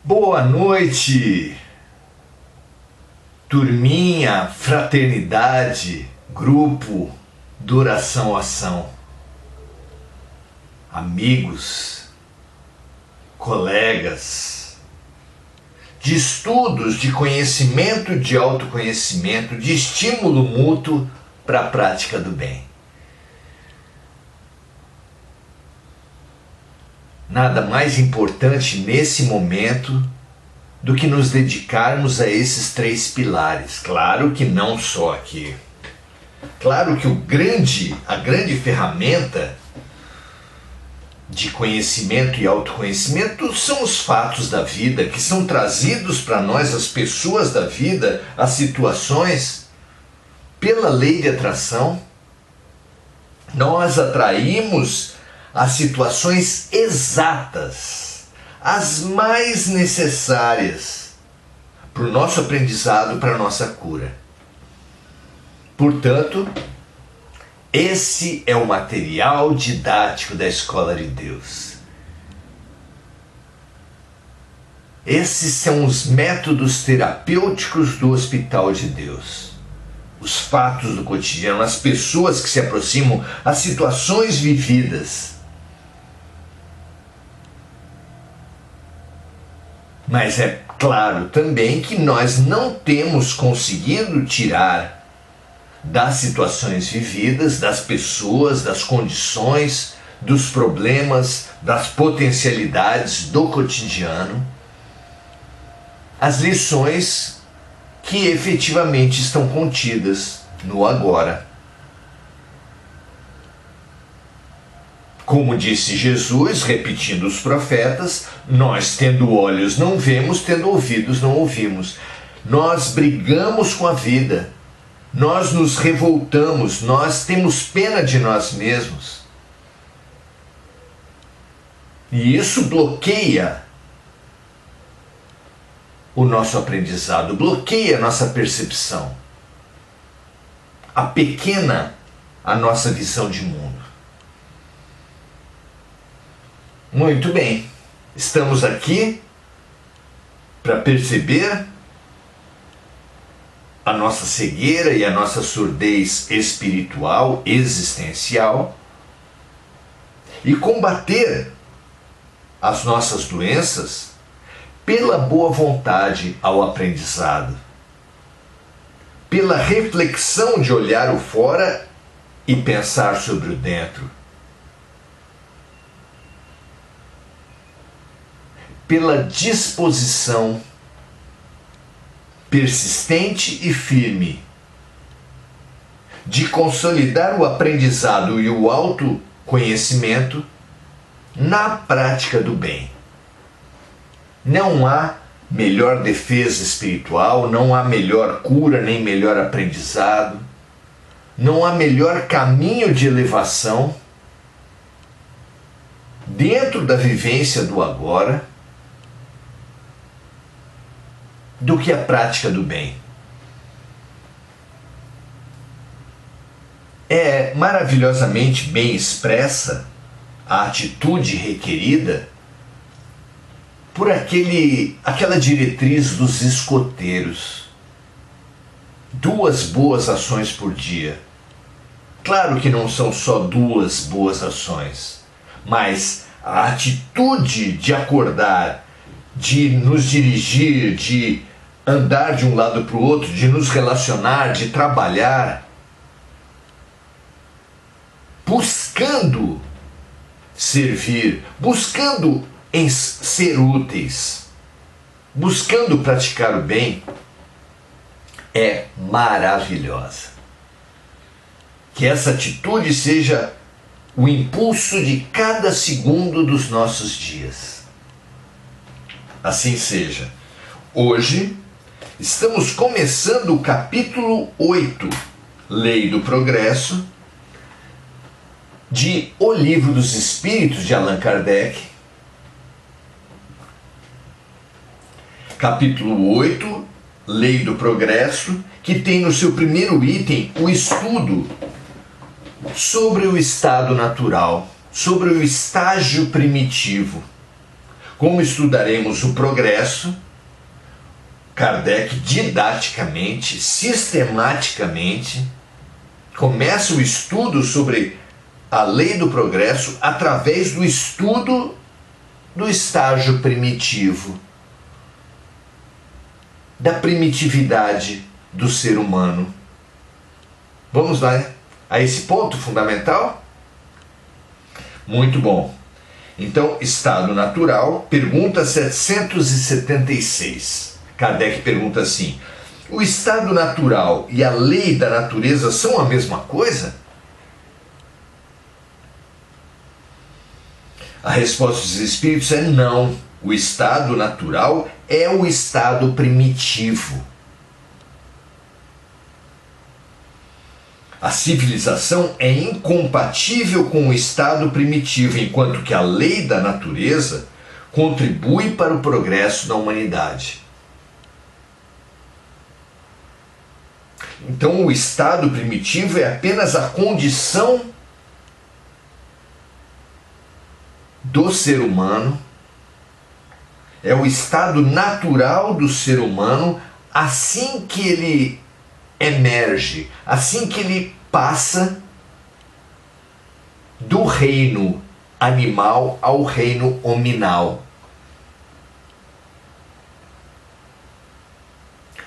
Boa noite, turminha, fraternidade, grupo do Oração Ação, amigos, colegas, de estudos, de conhecimento, de autoconhecimento, de estímulo mútuo para a prática do bem. Nada mais importante nesse momento do que nos dedicarmos a esses três pilares. Claro que não só aqui. Claro que a grande ferramenta de conhecimento e autoconhecimento são os fatos da vida, que são trazidos para nós, as pessoas da vida, as situações, pela lei de atração. Nós atraímos as situações exatas, as mais necessárias para o nosso aprendizado, para a nossa cura. Portanto, esse é o material didático da Escola de Deus. Esses são os métodos terapêuticos do Hospital de Deus. Os fatos do cotidiano, as pessoas que se aproximam, as situações vividas. Mas é claro também que nós não temos conseguido tirar das situações vividas, das pessoas, das condições, dos problemas, das potencialidades do cotidiano, as lições que efetivamente estão contidas no agora. Como disse Jesus, repetindo os profetas, nós tendo olhos não vemos, tendo ouvidos não ouvimos. Nós brigamos com a vida, nós nos revoltamos, nós temos pena de nós mesmos. E isso bloqueia o nosso aprendizado, bloqueia a nossa percepção, apequena a nossa visão de mundo. Muito bem, estamos aqui para perceber a nossa cegueira e a nossa surdez espiritual, existencial, e combater as nossas doenças pela boa vontade ao aprendizado, pela reflexão de olhar o fora e pensar sobre o dentro, pela disposição persistente e firme de consolidar o aprendizado e o autoconhecimento na prática do bem. Não há melhor defesa espiritual, não há melhor cura nem melhor aprendizado, não há melhor caminho de elevação dentro da vivência do agora do que a prática do bem. É maravilhosamente bem expressa a atitude requerida por aquela diretriz dos escoteiros. 2 boas ações por dia. Claro que não são só 2 boas ações, mas a atitude de acordar, de nos dirigir, de andar de um lado para o outro, de nos relacionar, de trabalhar, buscando servir, buscando ser úteis, buscando praticar o bem, é maravilhosa. Que essa atitude seja o impulso de cada segundo dos nossos dias. Assim seja. Hoje estamos começando o capítulo 8, Lei do Progresso, de O Livro dos Espíritos, de Allan Kardec. Capítulo 8, Lei do Progresso, que tem no seu primeiro item o estudo sobre o estado natural, sobre o estágio primitivo. Como estudaremos o progresso, Kardec didaticamente, sistematicamente, começa o estudo sobre a lei do progresso através do estudo do estágio primitivo, da primitividade do ser humano. Vamos lá a esse ponto fundamental? Muito bom. Então, estado natural, pergunta 776. Kardec pergunta assim: o estado natural e a lei da natureza são a mesma coisa? A resposta dos espíritos é não. O estado natural é o estado primitivo. A civilização é incompatível com o estado primitivo, enquanto que a lei da natureza contribui para o progresso da humanidade. Então, o estado primitivo é apenas a condição do ser humano, é o estado natural do ser humano assim que ele emerge, assim que ele passa do reino animal ao reino hominal.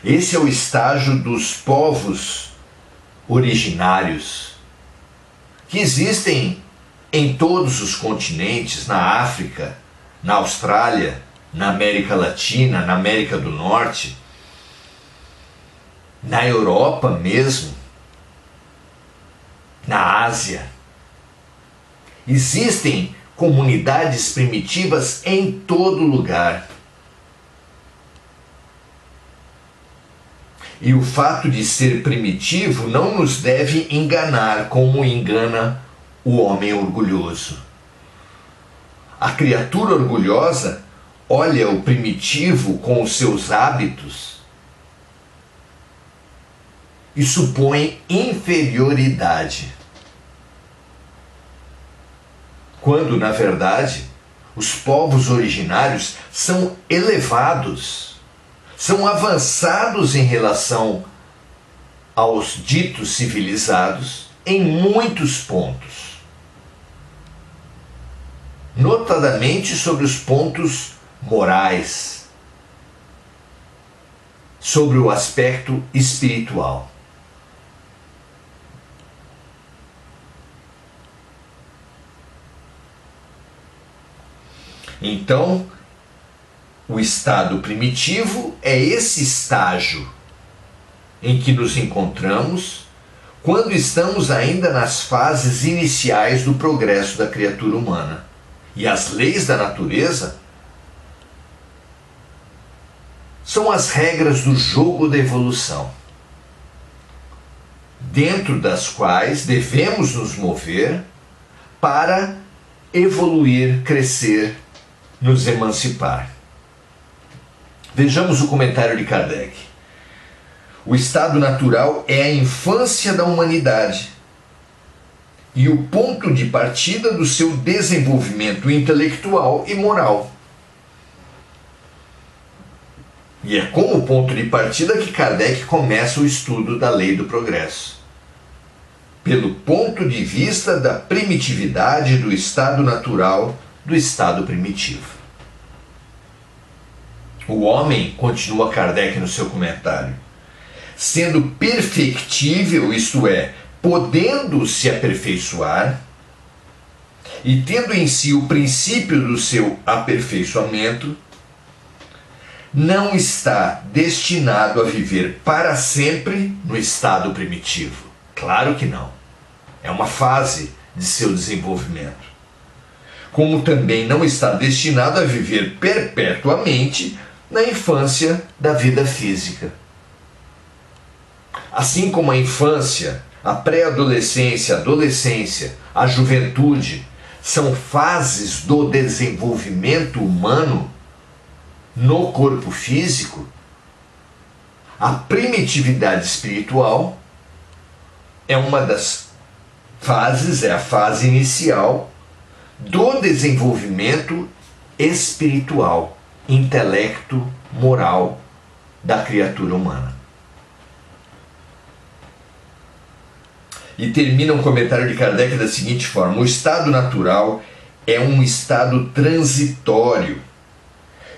Esse é o estágio dos povos originários, que existem em todos os continentes, na África, na Austrália, na América Latina, na América do Norte, na Europa mesmo, na Ásia. Existem comunidades primitivas em todo lugar. E o fato de ser primitivo não nos deve enganar como engana o homem orgulhoso. A criatura orgulhosa olha o primitivo com os seus hábitos e supõe inferioridade, quando, na verdade, os povos originários são elevados, são avançados em relação aos ditos civilizados em muitos pontos, notadamente sobre os pontos morais, sobre o aspecto espiritual. Então, o estado primitivo é esse estágio em que nos encontramos quando estamos ainda nas fases iniciais do progresso da criatura humana. E as leis da natureza são as regras do jogo da evolução, dentro das quais devemos nos mover para evoluir, crescer, nos emancipar. Vejamos o comentário de Kardec. O estado natural é a infância da humanidade e o ponto de partida do seu desenvolvimento intelectual e moral. E é como ponto de partida que Kardec começa o estudo da lei do progresso, pelo ponto de vista da primitividade do estado natural, do estado primitivo. O homem, continua Kardec no seu comentário, sendo perfectível, isto é, podendo se aperfeiçoar, e tendo em si o princípio do seu aperfeiçoamento, não está destinado a viver para sempre no estado primitivo. Claro que não. É uma fase de seu desenvolvimento. Como também não está destinado a viver perpetuamente na infância da vida física. Assim como a infância, a pré-adolescência, a adolescência, a juventude são fases do desenvolvimento humano no corpo físico, a primitividade espiritual é uma das fases, é a fase inicial do desenvolvimento espiritual, intelecto, moral da criatura humana. E termina um comentário de Kardec da seguinte forma: o estado natural é um estado transitório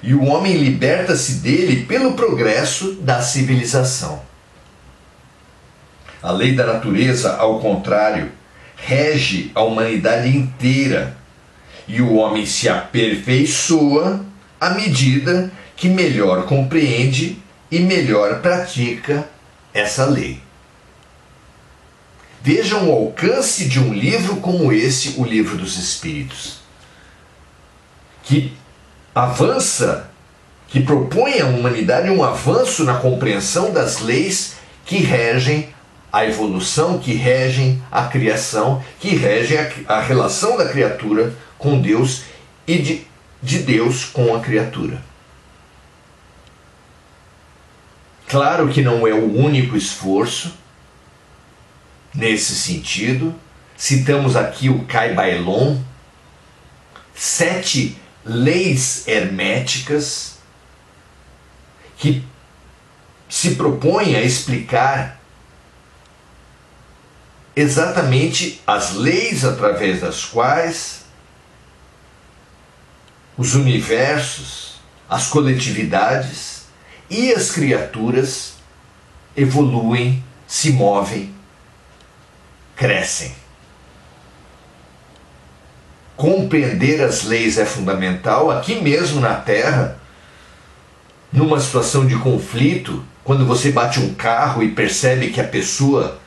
e o homem liberta-se dele pelo progresso da civilização. A lei da natureza, ao contrário, rege a humanidade inteira e o homem se aperfeiçoa à medida que melhor compreende e melhor pratica essa lei. Vejam o alcance de um livro como esse, o Livro dos Espíritos, que avança, que propõe à humanidade um avanço na compreensão das leis que regem a evolução, que regem a criação, que regem a relação da criatura com Deus e de Deus com a criatura. Claro que não é o único esforço nesse sentido. Citamos aqui o Caibalion, 7 leis herméticas que se propõem a explicar exatamente as leis através das quais os universos, as coletividades e as criaturas evoluem, se movem, crescem. Compreender as leis é fundamental. Aqui mesmo na Terra, numa situação de conflito, quando você bate um carro e percebe que a pessoa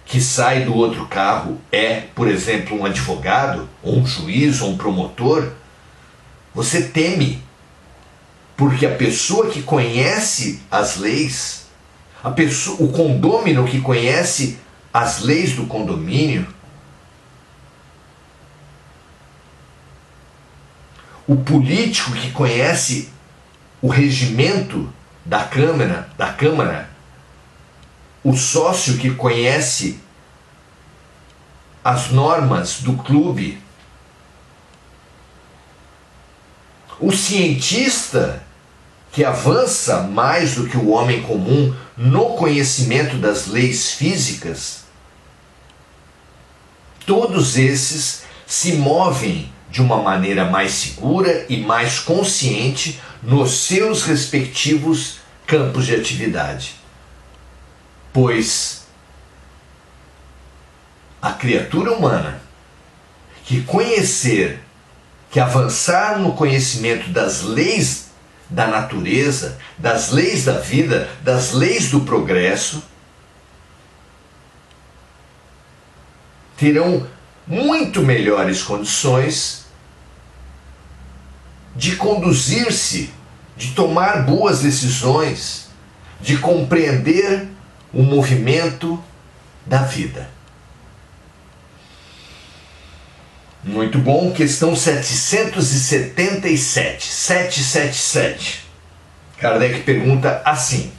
que sai do outro carro é, por exemplo, um advogado, ou um juiz, ou um promotor, você teme, porque a pessoa que conhece as leis, o condômino que conhece as leis do condomínio, o político que conhece o regimento da Câmara, o sócio que conhece as normas do clube, o cientista que avança mais do que o homem comum no conhecimento das leis físicas, todos esses se movem de uma maneira mais segura e mais consciente nos seus respectivos campos de atividade. Pois a criatura humana que avançar no conhecimento das leis da natureza, das leis da vida, das leis do progresso, terão muito melhores condições de conduzir-se, de tomar boas decisões, de compreender o movimento da vida. Muito bom, questão 777. Kardec pergunta assim: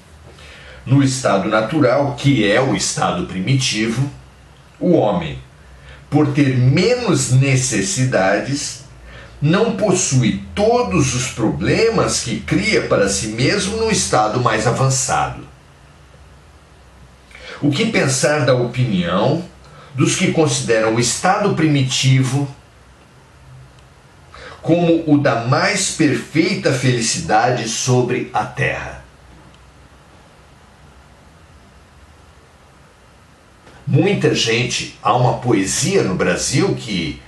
no estado natural, que é o estado primitivo, o homem, por ter menos necessidades, não possui todos os problemas que cria para si mesmo no estado mais avançado. O que pensar da opinião dos que consideram o estado primitivo como o da mais perfeita felicidade sobre a terra? Muita gente, há uma poesia no Brasil que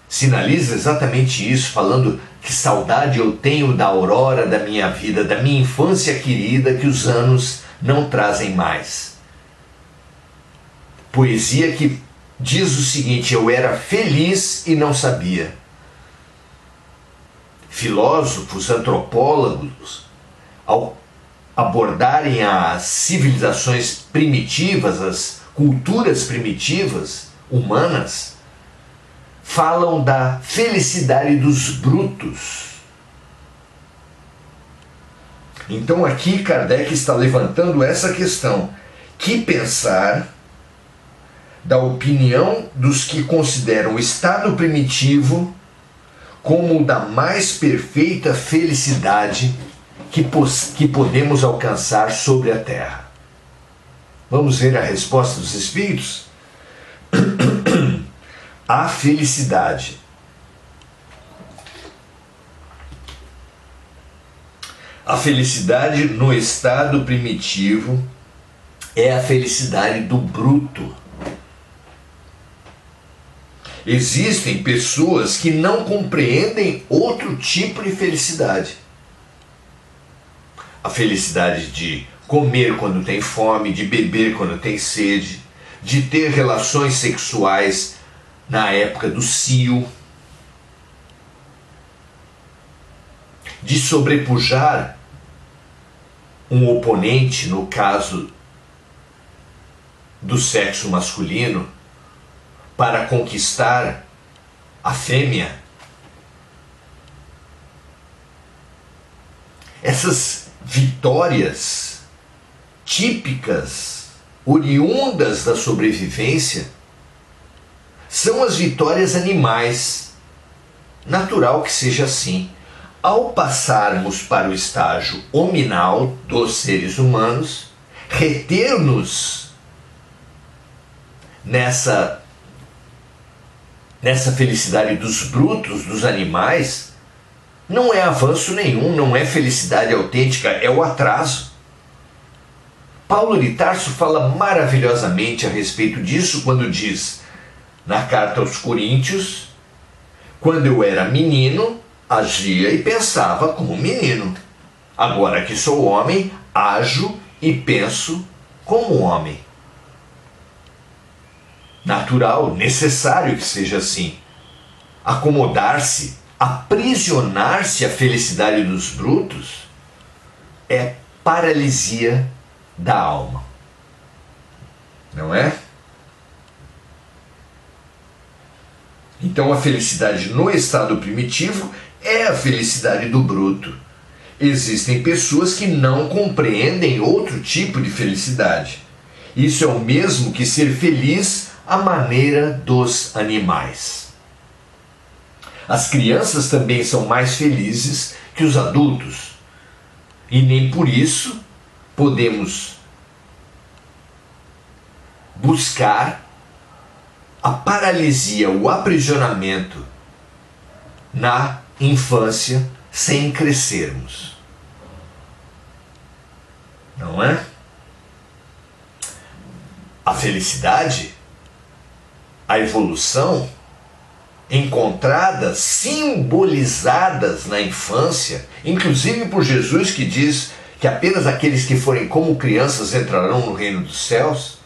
sinaliza exatamente isso, falando que saudade eu tenho da aurora da minha vida, da minha infância querida, que os anos não trazem mais. Poesia que diz o seguinte: eu era feliz e não sabia. Filósofos, antropólogos, ao abordarem as civilizações primitivas, as culturas primitivas humanas, falam da felicidade dos brutos. Então aqui Kardec está levantando essa questão: que pensar da opinião dos que consideram o estado primitivo como o da mais perfeita felicidade que podemos alcançar sobre a terra. Vamos ver a resposta dos Espíritos? A felicidade. A felicidade no estado primitivo é a felicidade do bruto. Existem pessoas que não compreendem outro tipo de felicidade. A felicidade de comer quando tem fome, de beber quando tem sede, de ter relações sexuais na época do cio, de sobrepujar um oponente, no caso do sexo masculino, para conquistar a fêmea. Essas vitórias típicas, oriundas da sobrevivência, são as vitórias animais. Natural que seja assim. Ao passarmos para o estágio hominal dos seres humanos, reter-nos nessa felicidade dos brutos, dos animais, não é avanço nenhum, não é felicidade autêntica, é o atraso. Paulo de Tarso fala maravilhosamente a respeito disso quando diz, na carta aos Coríntios, quando eu era menino, agia e pensava como menino. Agora que sou homem, ajo e penso como homem. Natural, necessário que seja assim. Acomodar-se, aprisionar-se à felicidade dos brutos é paralisia da alma. Não é? Então a felicidade no estado primitivo é a felicidade do bruto. Existem pessoas que não compreendem outro tipo de felicidade. Isso é o mesmo que ser feliz à maneira dos animais. As crianças também são mais felizes que os adultos. E nem por isso podemos buscar a paralisia, o aprisionamento na infância sem crescermos. Não é? A felicidade, a evolução, encontradas, simbolizadas na infância, inclusive por Jesus, que diz que apenas aqueles que forem como crianças entrarão no reino dos céus,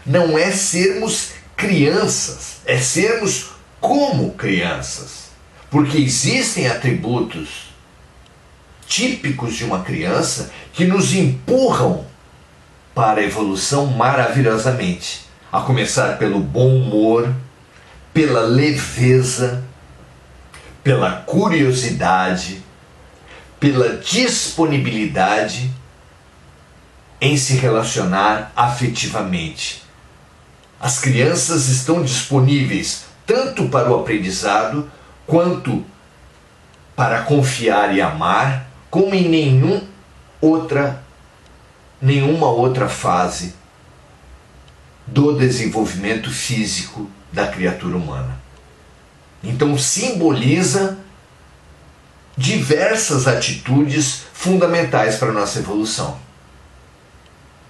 não é sermos crianças, é sermos como crianças. Porque existem atributos típicos de uma criança que nos empurram para a evolução maravilhosamente. A começar pelo bom humor, pela leveza, pela curiosidade, pela disponibilidade em se relacionar afetivamente. As crianças estão disponíveis tanto para o aprendizado quanto para confiar e amar, como em nenhuma outra fase do desenvolvimento físico da criatura humana. Então simboliza diversas atitudes fundamentais para a nossa evolução.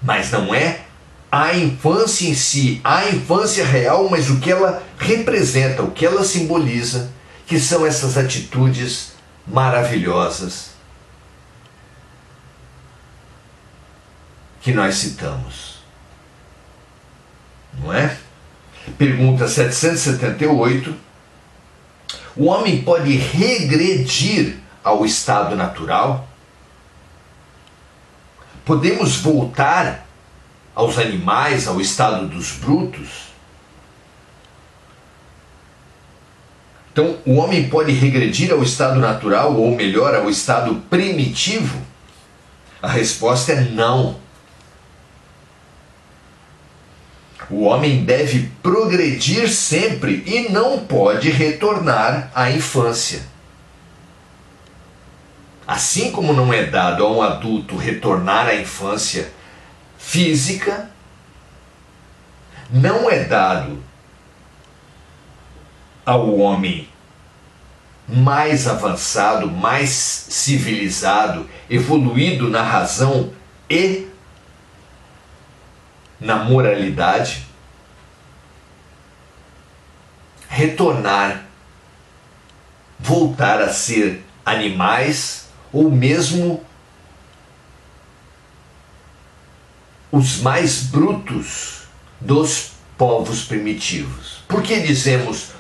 Mas não é a infância em si, a infância real, mas o que ela representa, o que ela simboliza, que são essas atitudes maravilhosas que nós citamos. Não é? Pergunta 778. O homem pode regredir ao estado natural? Podemos voltar aos animais, ao estado dos brutos? Então, o homem pode regredir ao estado natural, ou melhor, ao estado primitivo? A resposta é não. O homem deve progredir sempre e não pode retornar à infância. Assim como não é dado a um adulto retornar à infância física, não é dado ao homem mais avançado, mais civilizado, evoluído na razão e na moralidade, retornar, voltar a ser animais ou mesmo os mais brutos dos povos primitivos. Por que dizermos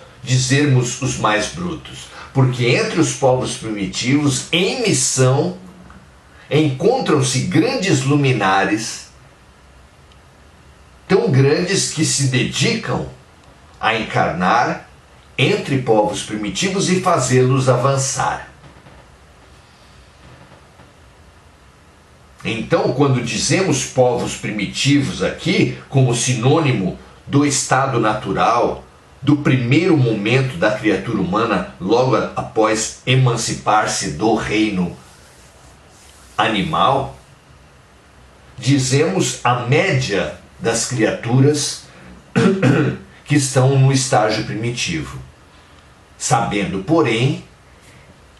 os mais brutos? Porque entre os povos primitivos, em missão, encontram-se grandes luminares, tão grandes que se dedicam a encarnar entre povos primitivos e fazê-los avançar. Então, quando dizemos povos primitivos aqui, como sinônimo do estado natural, do primeiro momento da criatura humana, logo após emancipar-se do reino animal, dizemos a média das criaturas que estão no estágio primitivo, sabendo, porém,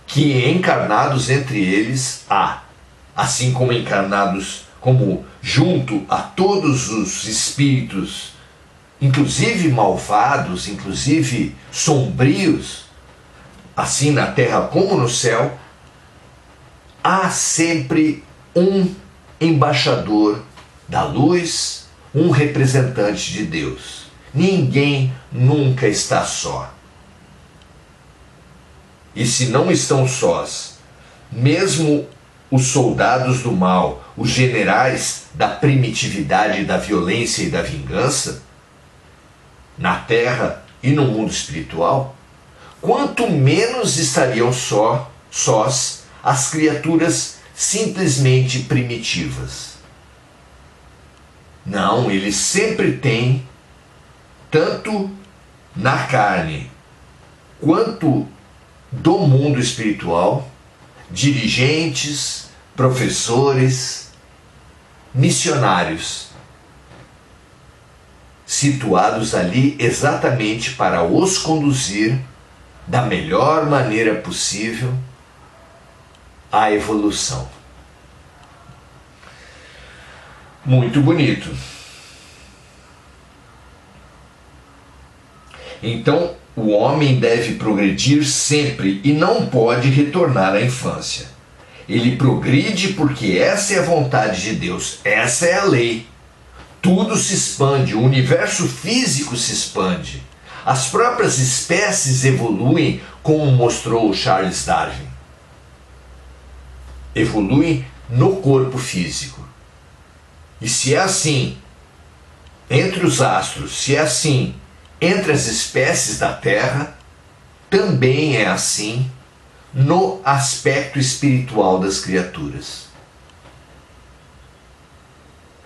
que encarnados entre eles há, assim como encarnados, como junto a todos os espíritos, inclusive malvados, inclusive sombrios, assim na terra como no céu, há sempre um embaixador da luz, um representante de Deus. Ninguém nunca está só. E se não estão sós, mesmo os soldados do mal, os generais da primitividade, da violência e da vingança, na terra e no mundo espiritual, quanto menos estariam sós as criaturas simplesmente primitivas. Não, eles sempre têm, tanto na carne quanto do mundo espiritual, dirigentes, professores, missionários, situados ali exatamente para os conduzir da melhor maneira possível à evolução. Muito bonito. Então, o homem deve progredir sempre e não pode retornar à infância. Ele progride porque essa é a vontade de Deus, essa é a lei. Tudo se expande, o universo físico se expande. As próprias espécies evoluem, como mostrou Charles Darwin. Evoluem no corpo físico. E se é assim entre os astros, se é assim entre as espécies da Terra, também é assim no aspecto espiritual das criaturas.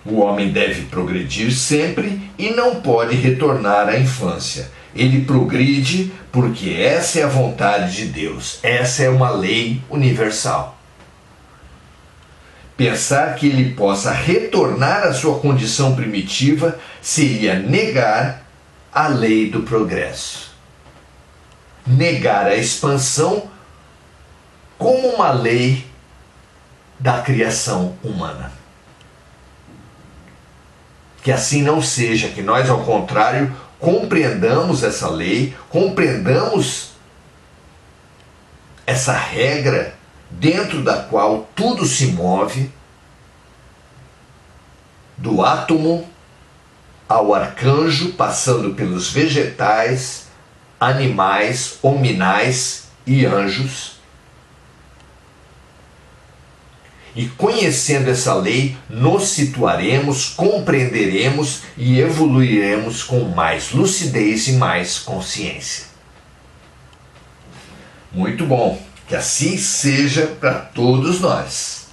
O homem deve progredir sempre e não pode retornar à infância. Ele progride porque essa é a vontade de Deus, essa é uma lei universal. Pensar que ele possa retornar à sua condição primitiva seria negar a lei do progresso. Negar a expansão como uma lei da criação humana. Que assim não seja, que nós, ao contrário, compreendamos essa lei, compreendamos essa regra dentro da qual tudo se move, do átomo ao arcanjo, passando pelos vegetais, animais, hominais e anjos. E conhecendo essa lei, nos situaremos, compreenderemos e evoluiremos com mais lucidez e mais consciência. Muito bom, que assim seja para todos nós.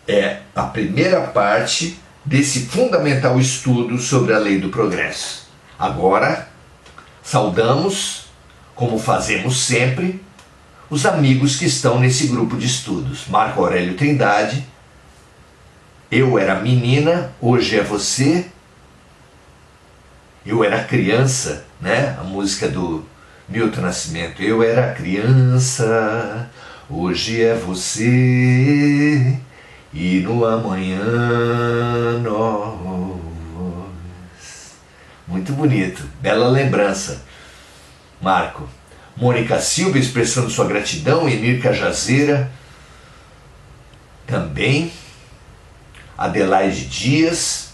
É a primeira parte desse fundamental estudo sobre a lei do progresso. Agora, saudamos, como fazemos sempre, os amigos que estão nesse grupo de estudos. Marco Aurélio Trindade, Eu Era Menina, Hoje é Você, Eu Era Criança, né? A música do Milton Nascimento. Eu era criança, hoje é você, e no amanhã nós. Muito bonito, bela lembrança, Marco. Mônica Silva expressando sua gratidão, Enir Cajazeira também, Adelaide Dias,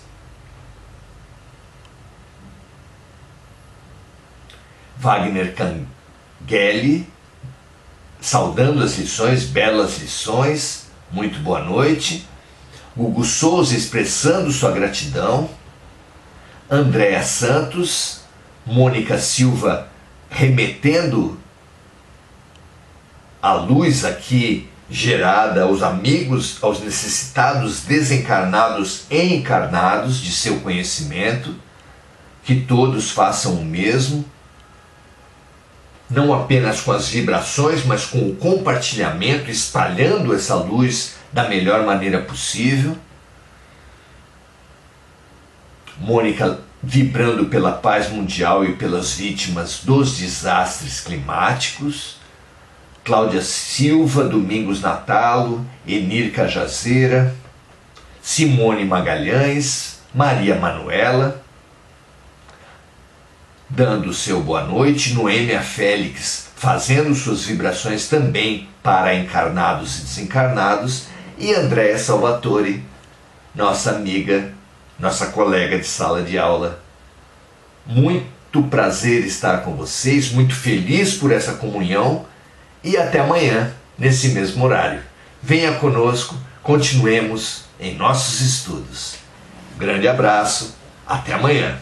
Wagner Cangueli, saudando as lições, belas lições, muito boa noite. Hugo Souza expressando sua gratidão, Andréa Santos, Mônica Silva remetendo a luz aqui gerada aos amigos, aos necessitados desencarnados e encarnados de seu conhecimento, que todos façam o mesmo, não apenas com as vibrações, mas com o compartilhamento, espalhando essa luz da melhor maneira possível. Mônica vibrando pela paz mundial e pelas vítimas dos desastres climáticos. Cláudia Silva, Domingos Natalo, Enir Cajazeira, Simone Magalhães, Maria Manuela, dando o seu boa noite, Noêmia Félix, fazendo suas vibrações também para encarnados e desencarnados, e Andréa Salvatore, nossa amiga, nossa colega de sala de aula. Muito prazer estar com vocês, muito feliz por essa comunhão, e até amanhã, nesse mesmo horário. Venha conosco, continuemos em nossos estudos. Grande abraço, até amanhã.